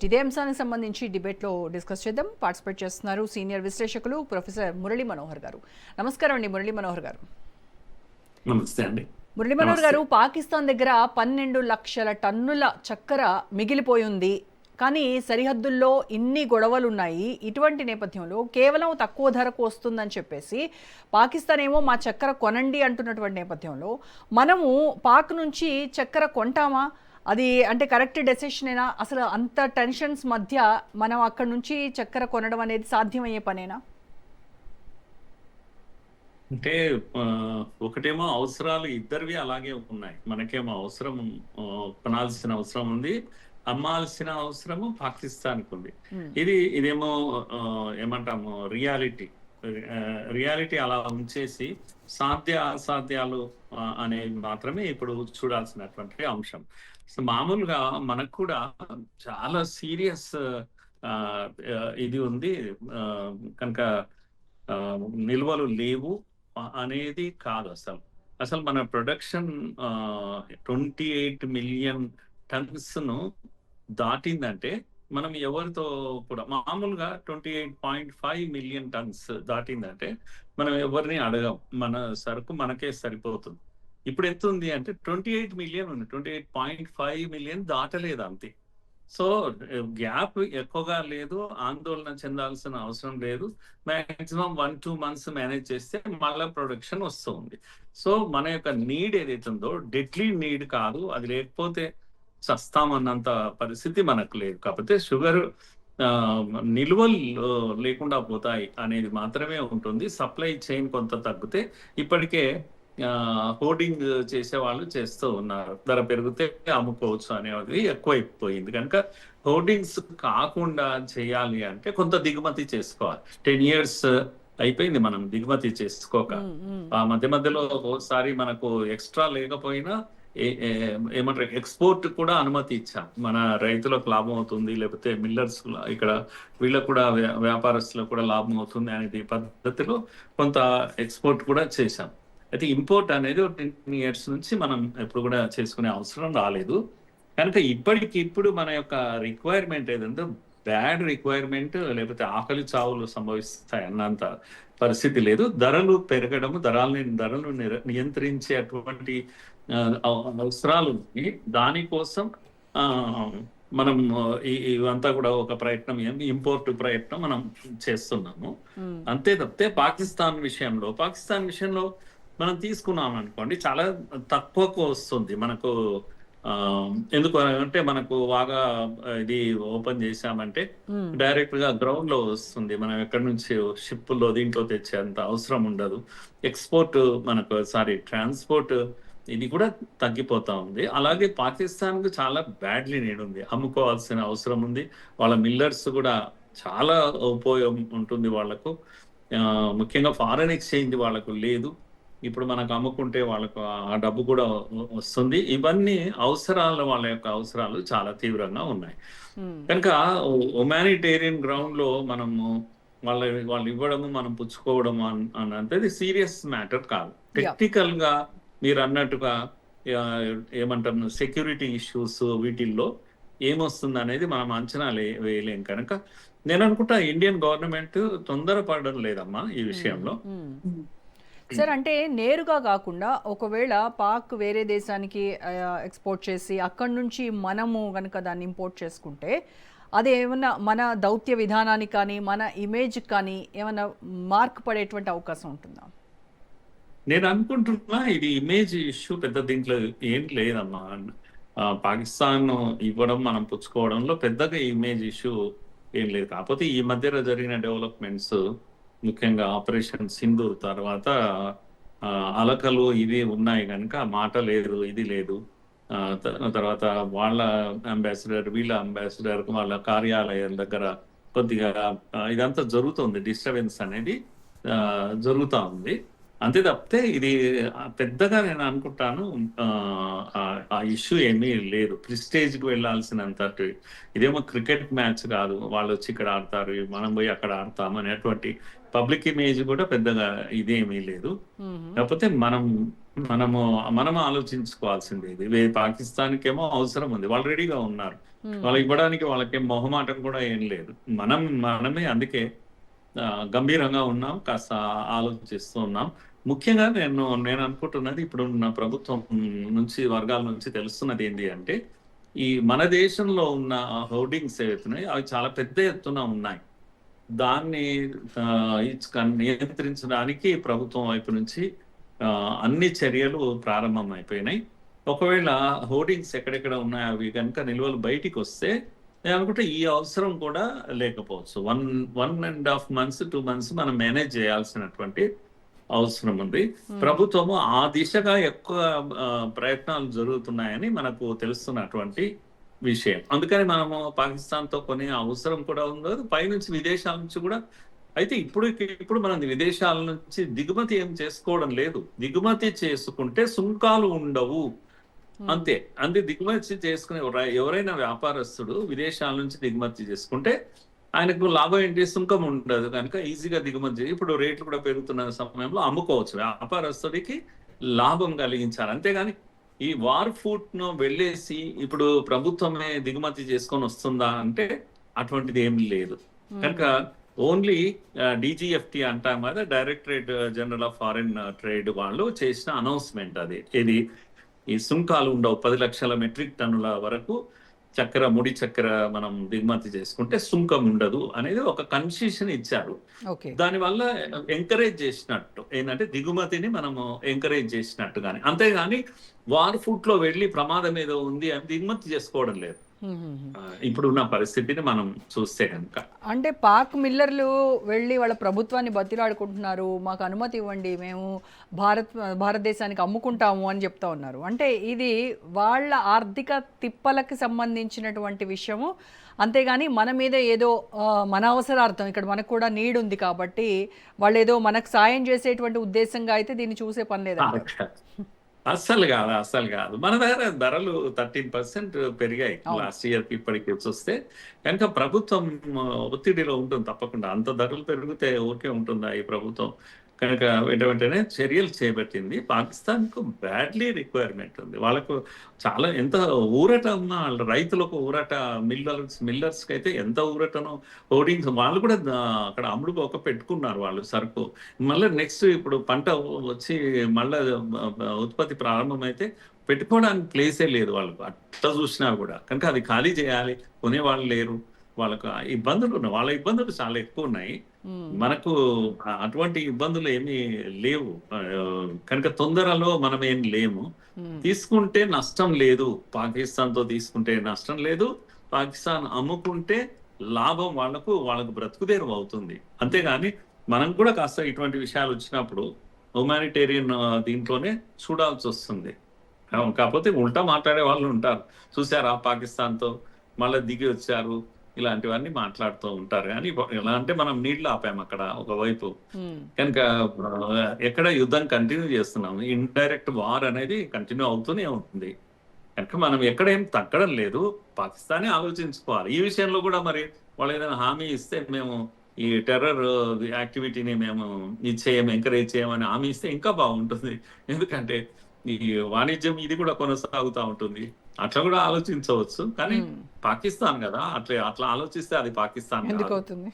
ఇదే అంశానికి సంబంధించి డిబేట్లో డిస్కస్ చేద్దాం. పార్టిసిపేట్ చేస్తున్నారు సీనియర్ విశ్లేషకులు ప్రొఫెసర్ మురళీ మనోహర్ గారు. నమస్కారం అండి మురళీ మనోహర్ గారు. నమస్తే అండి. మురళీ మనోహర్ గారు, పాకిస్తాన్ దగ్గర 12 లక్షల టన్నుల చక్కెర మిగిలిపోయి ఉంది, కానీ సరిహద్దుల్లో ఇన్ని గొడవలు ఉన్నాయి. ఇటువంటి నేపథ్యంలో కేవలం తక్కువ ధరకు వస్తుందని చెప్పేసి పాకిస్తాన్ ఏమో మా చక్కెర కొనండి అంటున్నటువంటి నేపథ్యంలో మనము పాక్ నుంచి చక్కెర కొంటామా? అది అంటే కరెక్ట్ డెసిషనేనా? అసలు అంత టెన్షన్స్ మధ్య మనం అక్కడ నుంచి చక్కెర కొనడం అనేది సాధ్యమయ్యే పనేనా? అంటే ఒకటేమో అవసరాలు ఇద్దరివి అలాగే ఉన్నాయి. మనకేమో అవసరం కొనాల్సిన అవసరం ఉంది, అమ్మాల్సిన అవసరము పాకిస్తాన్కి ఉంది. ఇదేమో ఏమంటాము రియాలిటీ అలా ఉంచేసి సాధ్య అసాధ్యాలు అనేవి మాత్రమే ఇప్పుడు చూడాల్సినటువంటి అంశం. సో మామూలుగా మనకు కూడా చాలా సీరియస్ ఇది ఉంది కనుక నిల్వలు లేవు అనేది కాదు. అసలు మన ప్రొడక్షన్ 28 మిలియన్ టన్స్ ను దాటిందంటే మనం ఎవరితో కూడా మామూలుగా 28.5 మిలియన్ టన్స్ దాటిందంటే మనం ఎవరిని అడగం, మన సరుకు మనకే సరిపోతుంది. ఇప్పుడు ఎంత ఉంది అంటే 28 మిలియన్ ఉంది, 28.5 మిలియన్ దాటలేదు అంతే. సో గ్యాప్ ఎక్కువగా లేదు, ఆందోళన చెందాల్సిన అవసరం లేదు. మాక్సిమం 1-2 మంత్స్ మేనేజ్ చేస్తే మళ్ళీ ప్రొడక్షన్ వస్తుంది. సో మన యొక్క నీడ్ ఏదైతే ఉందో డెడ్లీ నీడ్ కాదు, అది లేకపోతే చస్తామన్నంత పరిస్థితి మనకు లేదు. కాకపోతే షుగర్ నిల్వలు లేకుండా పోతాయి అనేది మాత్రమే ఉంటుంది. సప్లై చైన్ కొంత తగ్గితే ఇప్పటికే హోర్డింగ్ చేసే వాళ్ళు చేస్తూ ఉన్నారు, ధర పెరిగితే అమ్ముకోవచ్చు అనేది ఎక్కువైపోయింది. కనుక హోర్డింగ్స్ కాకుండా చేయాలి అంటే కొంత దిగుమతి చేసుకోవాలి. 10 years అయిపోయింది మనం దిగుమతి చేసుకోక. ఆ మధ్యలో ఒకసారి మనకు ఎక్స్ట్రా లేకపోయినా ఏమంటారు ఎక్స్పోర్ట్ కూడా అనుమతి ఇచ్చాం. మన రైతులకు లాభం అవుతుంది, లేకపోతే మిల్లర్స్ ఇక్కడ వీళ్ళకు కూడా వ్యాపారస్తులకు కూడా లాభం అవుతుంది అనేది పద్ధతిలో కొంత ఎక్స్పోర్ట్ కూడా చేశాం. అయితే ఇంపోర్ట్ అనేది 10 years నుంచి మనం ఎప్పుడు కూడా చేసుకునే అవసరం రాలేదు. కనుక ఇప్పటికిప్పుడు మన యొక్క రిక్వైర్మెంట్ ఏదంటే బ్యాడ్ రిక్వైర్మెంట్, లేకపోతే ఆకలి చావులు సంభవిస్తాయి అన్నంత పరిస్థితి లేదు. ధరలు పెరగడము, ధరలను నియంత్రించే అటువంటి అవసరాలు ఉన్నాయి. దానికోసం మనం ఇవంతా కూడా ఒక ప్రయత్నం, ఇంపోర్ట్ ప్రయత్నం మనం చేస్తున్నాము. అంతే తప్పితే పాకిస్తాన్ విషయంలో మనం తీసుకున్నాం అనుకోండి, చాలా తక్కువకు వస్తుంది మనకు. ఎందుకు అంటే మనకు బాగా ఇది ఓపెన్ చేసామంటే డైరెక్ట్ గా గ్రౌండ్ లో వస్తుంది. మనం ఎక్కడి నుంచి షిప్పుల్లో దీంట్లో తెచ్చేంత అవసరం ఉండదు. ఎక్స్పోర్ట్ మనకు ట్రాన్స్పోర్ట్ ఇది కూడా తగ్గిపోతా ఉంది. అలాగే పాకిస్తాన్ కు చాలా బ్యాడ్లీ నీడ్ ఉంది, అమ్ముకోవాల్సిన అవసరం ఉంది. వాళ్ళ మిల్లర్స్ కూడా చాలా ఉపయోగం ఉంటుంది వాళ్ళకు. ముఖ్యంగా ఫారెన్ ఎక్స్చేంజ్ వాళ్ళకు లేదు. ఇప్పుడు మనకు అమ్ముకుంటే వాళ్ళకు ఆ డబ్బు కూడా వస్తుంది. ఇవన్నీ వాళ్ళ యొక్క అవసరాలు చాలా తీవ్రంగా ఉన్నాయి. కనుక హ్యుమానిటేరియన్ గ్రౌండ్ లో మనము వాళ్ళు ఇవ్వడము మనం పుచ్చుకోవడం అన్నది సీరియస్ మ్యాటర్ కాదు. టెక్నికల్ గా మీరు అన్నట్టుగా ఏమంటారు సెక్యూరిటీ ఇష్యూస్ వీటిల్లో ఏమొస్తుంది అనేది మనం అంచనా వేయలేం. కనుక నేను అనుకుంటా ఇండియన్ గవర్నమెంట్ తొందరపడడం లేదమ్మా ఈ విషయంలో. సార్, అంటే నేరుగా కాకుండా ఒకవేళ పాక్ వేరే దేశానికి ఎక్స్పోర్ట్ చేసి అక్కడి నుంచి మనము కనుక దాన్ని ఇంపోర్ట్ చేసుకుంటే అది ఏమన్నా మన దౌత్య విధానానికి కానీ మన ఇమేజ్ కానీ ఏమన్నా మార్క్ పడేటువంటి అవకాశం ఉంటుందా? నేను అనుకుంటున్నా ఇది ఇమేజ్ ఇష్యూ పెద్ద దీంట్లో ఏం లేదమ్మా. పాకిస్తాన్ ఇవ్వడం మనం పుచ్చుకోవడంలో పెద్దగా ఇమేజ్ ఇష్యూ ఏం లేదు. కాకపోతే ఈ మధ్యలో జరిగిన డెవలప్మెంట్స్, ముఖ్యంగా ఆపరేషన్ సింధూర్ తర్వాత అలకలు ఇవి ఉన్నాయి కనుక మాట లేదు, ఇది లేదు. తర్వాత వాళ్ళ అంబాసిడర్ వీళ్ళ అంబాసిడర్ వాళ్ళ కార్యాలయం దగ్గర కొద్దిగా ఇదంతా జరుగుతుంది, డిస్టర్బెన్స్ అనేది జరుగుతూ ఉంది. అంతే తప్పితే ఇది పెద్దగా నేను అనుకుంటాను ఆ ఇష్యూ ఏమీ లేదు. ప్రిస్టేజ్కి వెళ్ళాల్సినంత ఇదేమో క్రికెట్ మ్యాచ్ కాదు, వాళ్ళు వచ్చి ఇక్కడ ఆడతారు మనం పోయి అక్కడ ఆడతాం అనేటువంటి పబ్లిక్ ఇమేజ్ కూడా పెద్దగా ఇదేమీ లేదు. కాకపోతే మనము ఆలోచించుకోవాల్సింది ఇది. పాకిస్తాన్కి ఏమో అవసరం ఉంది, వాళ్ళు రెడీగా ఉన్నారు. వాళ్ళకి ఇవ్వడానికి వాళ్ళకేం మొహమాటం కూడా ఏం లేదు. మనమే అందుకే గంభీరంగా ఉన్నాం, కాస్త ఆలోచిస్తూ ఉన్నాం. ముఖ్యంగా నేను అనుకుంటున్నది ఇప్పుడున్న ప్రభుత్వం నుంచి వర్గాల నుంచి తెలుస్తున్నది ఏంటి అంటే, ఈ మన దేశంలో ఉన్న హోర్డింగ్స్ ఏవైతున్నాయి అవి చాలా పెద్ద ఎత్తున ఉన్నాయి. దాన్ని నియంత్రించడానికి ప్రభుత్వం వైపు నుంచి అన్ని చర్యలు ప్రారంభం అయిపోయినాయి. ఒకవేళ హోర్డింగ్స్ ఎక్కడెక్కడ ఉన్నాయో అవి కనుక నిల్వలు బయటికి వస్తే నేను అనుకుంటే ఈ అవసరం కూడా లేకపోవచ్చు. 1.5 months 2 months మనం మేనేజ్ చేయాల్సినటువంటి అవసరం ఉంది. ప్రభుత్వము ఆ దిశగా ఎక్కువ ప్రయత్నాలు జరుగుతున్నాయని మనకు తెలుస్తున్నటువంటి విషయం. అందుకని మనము పాకిస్తాన్తో కొనే అవసరం కూడా ఉండదు. పైనుంచి విదేశాల నుంచి కూడా. అయితే ఇప్పుడు మనం విదేశాల నుంచి దిగుమతి ఏం చేసుకోవడం లేదు. దిగుమతి చేసుకుంటే సుంకాలు ఉండవు, అంతే. దిగుమతి చేసుకునే ఎవరైనా వ్యాపారస్తుడు విదేశాల నుంచి దిగుమతి చేసుకుంటే ఆయనకు లాభం ఏంటి? సుంకం ఉండదు కనుక ఈజీగా దిగుమతి. ఇప్పుడు రేట్లు కూడా పెరుగుతున్న సమయంలో అమ్ముకోవచ్చు. వ్యాపారస్తుడికి లాభం కలిగించాలి, అంతేగాని ఈ వార్ ఫుట్ ను వెళ్ళేసి ఇప్పుడు ప్రభుత్వమే దిగుమతి చేసుకొని వస్తుందా అంటే అటువంటిది ఏమి లేదు. కనుక ఓన్లీ డిజిఎఫ్టి అంటాం కదా, directorate general of foreign trade వాళ్ళు చేసిన అనౌన్స్మెంట్ అది. ఇది ఈ సుంకాలు ఉండవు. 10 లక్షల మెట్రిక్ టన్నుల వరకు ముడి చక్కెర మనం దిగుమతి చేసుకుంటే సుంకం ఉండదు అనేది ఒక కన్సెషన్ ఇచ్చారు. దానివల్ల ఎంకరేజ్ చేసినట్టు ఏంటంటే దిగుమతిని మనము ఎంకరేజ్ చేసినట్టుగానే, అంతేగాని వార్ ఫుట్ లో వెళ్ళి ప్రమాదం ఏదో ఉంది అని దిగుమతి చేసుకోవడం లేదు ఇప్పుడున్న పరిస్థితిని మనం చూస్తే కనుక. అంటే పాక్ మిల్లర్లు వెళ్ళి వాళ్ళ ప్రభుత్వాన్ని బతిలాడుకుంటున్నారు, మాకు అనుమతి ఇవ్వండి, మేము భారతదేశానికి అమ్ముకుంటాము అని చెప్తా ఉన్నారు. అంటే ఇది వాళ్ళ ఆర్థిక తిప్పలకి సంబంధించినటువంటి విషయము, అంతేగాని మన మీద ఏదో మన అవసరార్థం, ఇక్కడ మనకు కూడా నీడ్ ఉంది కాబట్టి వాళ్ళు ఏదో మనకు సాయం చేసేటువంటి ఉద్దేశంగా అయితే దీన్ని చూసే పని లేదంట. అస్సలు కాదు. మన దగ్గర ధరలు 13% పెరిగాయి లాస్ట్ ఇయర్ కి ఇప్పటికి చూస్తే. కనుక ప్రభుత్వం ఒత్తిడిలో ఉంటుంది తప్పకుండా. అంత ధరలు పెరిగితే ఊరికే ఉంటుందా ఈ ప్రభుత్వం? కనుక వెంటనే చర్యలు చేపట్టింది. పాకిస్తాన్ కు బ్యాడ్లీ రిక్వైర్మెంట్ ఉంది. వాళ్ళకు చాలా ఎంత ఊరట ఉన్నా, రైతులకు ఊరట, మిల్లర్స్ కి అయితే ఎంత ఊరటనో. హోర్డింగ్స్ వాళ్ళు కూడా అక్కడ అమ్ముడుపోక పెట్టుకున్నారు వాళ్ళు సరుకు. మళ్ళీ నెక్స్ట్ ఇప్పుడు పంట వచ్చి మళ్ళీ ఉత్పత్తి ప్రారంభమైతే పెట్టుకోవడానికి ప్లేసే లేదు వాళ్ళకు, అట్లా చూసినా కూడా. కనుక అది ఖాళీ చేయాలి, కొనేవాళ్ళు లేరు. వాళ్ళకు ఇబ్బందులు ఉన్నాయి, వాళ్ళ ఇబ్బందులు చాలా ఎక్కువ ఉన్నాయి. మనకు అటువంటి ఇబ్బందులు ఏమీ లేవు. కనుక తొందరలో మనం ఏం లేము. తీసుకుంటే నష్టం లేదు, పాకిస్తాన్ తో తీసుకుంటే నష్టం లేదు. పాకిస్తాన్ అమ్ముకుంటే లాభం వాళ్ళకు బ్రతుకుదేరు అవుతుంది. అంతేగాని మనం కూడా కాస్త ఇటువంటి విషయాలు వచ్చినప్పుడు హ్యుమానిటేరియన్ దీంట్లోనే చూడాల్సి వస్తుంది. కాకపోతే ఉల్టా మాట్లాడే వాళ్ళు ఉంటారు, చూసారా పాకిస్తాన్తో మళ్ళీ దిగి వచ్చారు, ఇలాంటివన్నీ మాట్లాడుతూ ఉంటారు. కానీ ఎలా అంటే మనం నీళ్లు ఆపాము అక్కడ ఒకవైపు. కనుక ఎక్కడ యుద్ధం కంటిన్యూ చేస్తున్నాము, ఇండైరెక్ట్ వార్ అనేది కంటిన్యూ అవుతూనే ఉంటుంది. కనుక మనం ఎక్కడేం తగ్గడం లేదు. పాకిస్తానే ఆలోచించుకోవాలి ఈ విషయంలో కూడా. మరి వాళ్ళు ఏదైనా హామీ ఇస్తే మేము ఈ టెర్రర్ యాక్టివిటీని మేము ఎంకరేజ్ చేయమని హామీ ఇస్తే ఇంకా బాగుంటుంది. ఎందుకంటే ఈ వాణిజ్యం ఇది కూడా కొనసాగుతూ ఉంటుంది. అట్లా కూడా ఆలోచించవచ్చు. కానీ పాకిస్తాన్ కదా, అట్లా ఆలోచిస్తే అది పాకిస్తాన్ ఎందుకు అవుతుంది.